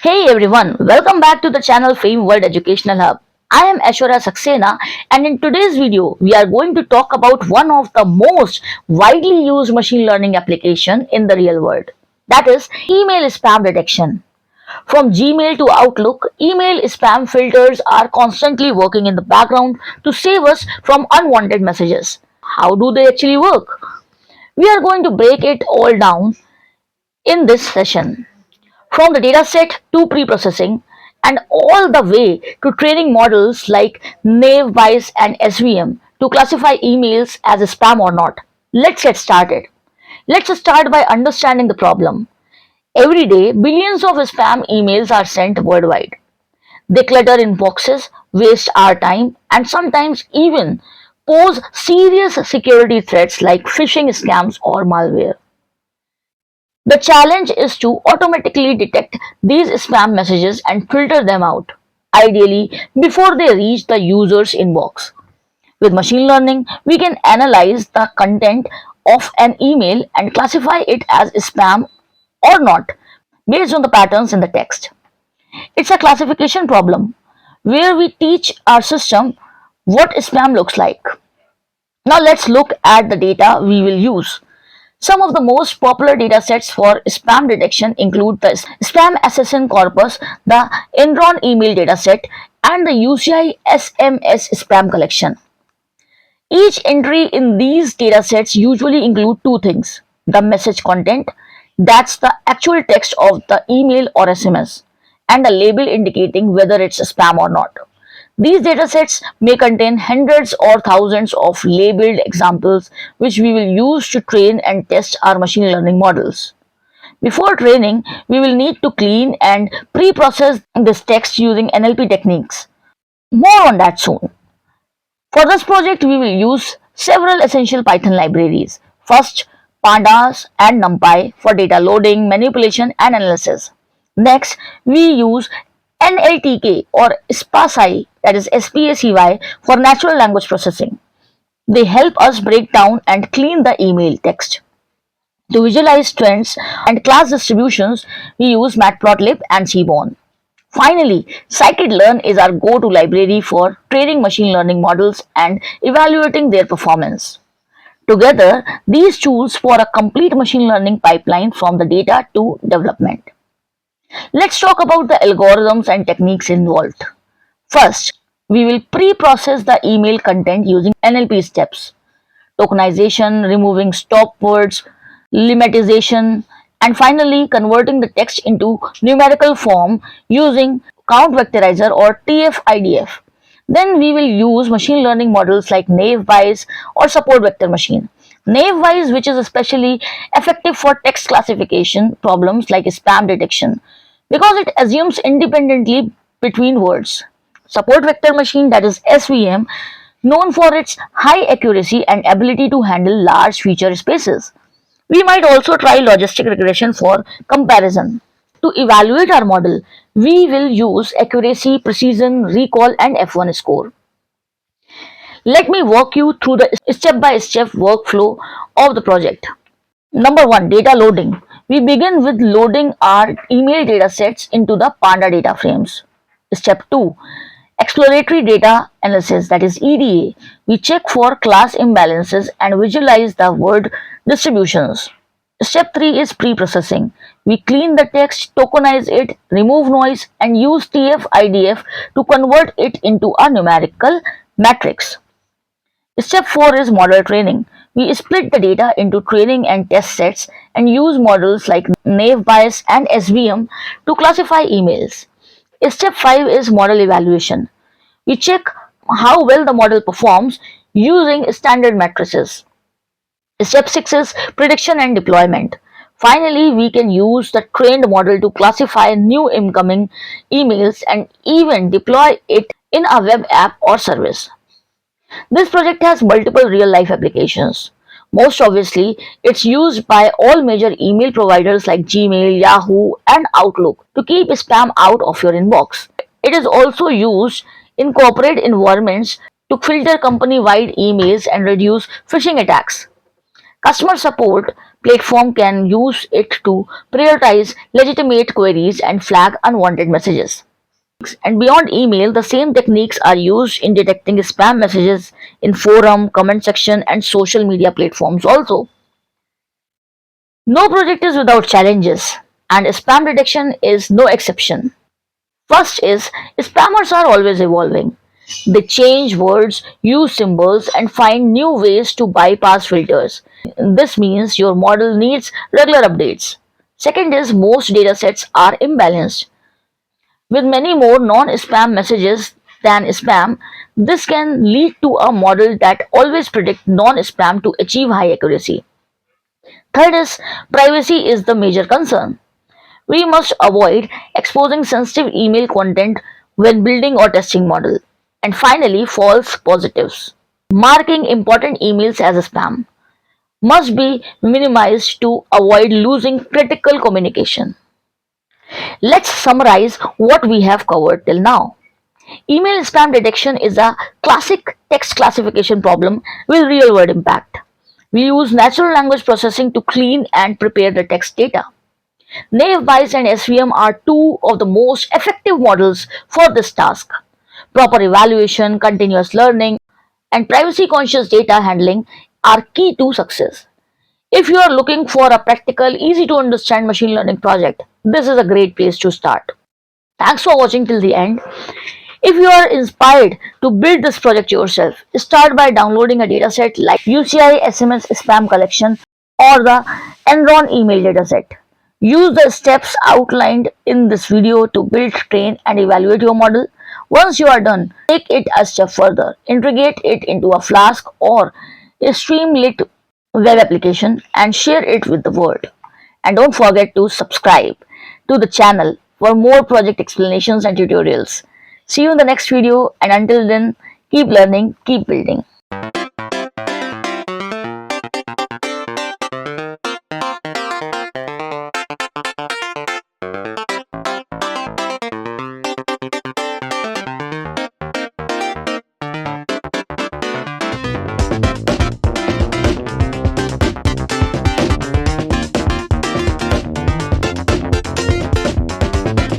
Hey everyone, welcome back to the channel Fame World Educational Hub. I am Aishwarya Saxena, and in today's video we are going to talk about one of the most widely used machine learning application in the real world. That is email spam detection. From Gmail to Outlook, email spam filters are constantly working in the background to save us from unwanted messages. How do they actually work? We are going to break it all down in this session. From the dataset to pre-processing and all the way to training models like Naive Bayes and SVM to classify emails as spam or not. Let's get started. Let's start by understanding the problem. Every day, billions of spam emails are sent worldwide. They clutter inboxes, waste our time, and sometimes even pose serious security threats like phishing scams or malware. The challenge is to automatically detect these spam messages and filter them out, ideally before they reach the user's inbox. With machine learning, we can analyze the content of an email and classify it as spam or not based on the patterns in the text. It's a classification problem where we teach our system what spam looks like. Now let's look at the data we will use. Some of the most popular datasets for spam detection include the Spam Assassin Corpus, the Enron email dataset, and the UCI SMS spam collection. Each entry in these datasets usually include two things: the message content, that's the actual text of the email or SMS, and a label indicating whether it's spam or not. These datasets may contain hundreds or thousands of labeled examples which we will use to train and test our machine learning models. Before training, we will need to clean and pre-process this text using NLP techniques. More on that soon. For this project, we will use several essential Python libraries. First, pandas and numpy for data loading, manipulation, and analysis. Next, we use NLTK or SPACY, that is SPACY, for natural language processing. They help us break down and clean the email text. To visualize trends and class distributions, we use Matplotlib and Seaborn. Finally, scikit-learn is our go-to library for training machine learning models and evaluating their performance. Together, these tools for a complete machine learning pipeline from the data to development. Let's talk about the algorithms and techniques involved. First, we will pre-process the email content using NLP steps: tokenization, removing stop words, lemmatization, and finally converting the text into numerical form using count vectorizer or TF-IDF. Then we will use machine learning models like Naive Bayes or support vector machine. Naive Bayes, which is especially effective for text classification problems like spam detection, because it assumes independently between words. Support vector machine, that is SVM, known for its high accuracy and ability to handle large feature spaces. We might also try logistic regression for comparison. To evaluate our model, we will use accuracy, precision, recall, and F1 score. Let me walk you through the step-by-step workflow of the project. Number 1, data loading. We begin with loading our email datasets into the Panda data frames. Step 2, exploratory data analysis, that is EDA. We check for class imbalances and visualize the word distributions. Step 3 is pre-processing. We clean the text, tokenize it, remove noise, and use TF-IDF to convert it into a numerical matrix. Step 4 is model training. We split the data into training and test sets and use models like Naive Bayes and SVM to classify emails. Step 5 is model evaluation. We check how well the model performs using standard matrices. Step 6 is prediction and deployment. Finally, we can use the trained model to classify new incoming emails and even deploy it in a web app or service. This project has multiple real-life applications. Most obviously, it's used by all major email providers like Gmail, Yahoo, and Outlook to keep spam out of your inbox. It is also used in corporate environments to filter company-wide emails and reduce phishing attacks. Customer support platform can use it to prioritize legitimate queries and flag unwanted messages. And beyond email, the same techniques are used in detecting spam messages in forum, comment section, and social media platforms also. No project is without challenges, and spam detection is no exception. First is spammers are always evolving. They change words, use symbols, and find new ways to bypass filters. This means your model needs regular updates. Second is most datasets are imbalanced. With many more non-spam messages than spam, this can lead to a model that always predicts non-spam to achieve high accuracy. Third is privacy is the major concern. We must avoid exposing sensitive email content when building or testing model. And finally, false positives. Marking important emails as spam must be minimized to avoid losing critical communication. Let's summarize what we have covered till now. Email spam detection is a classic text classification problem with real world impact. We use natural language processing to clean and prepare the text data. Naive Bayes and SVM are two of the most effective models for this task. Proper evaluation, continuous learning, and privacy conscious data handling are key to success. If you are looking for a practical, easy to understand machine learning project, this is a great place to start. Thanks for watching till the end. If you are inspired to build this project yourself, start by downloading a dataset like UCI SMS spam collection or the Enron email dataset. Use the steps outlined in this video to build, train, and evaluate your model. Once you are done, take it a step further. Integrate it into a Flask or a Streamlit web application and share it with the world. And don't forget to subscribe to the channel for more project explanations and tutorials. See you in the next video, and until then, keep learning, keep building.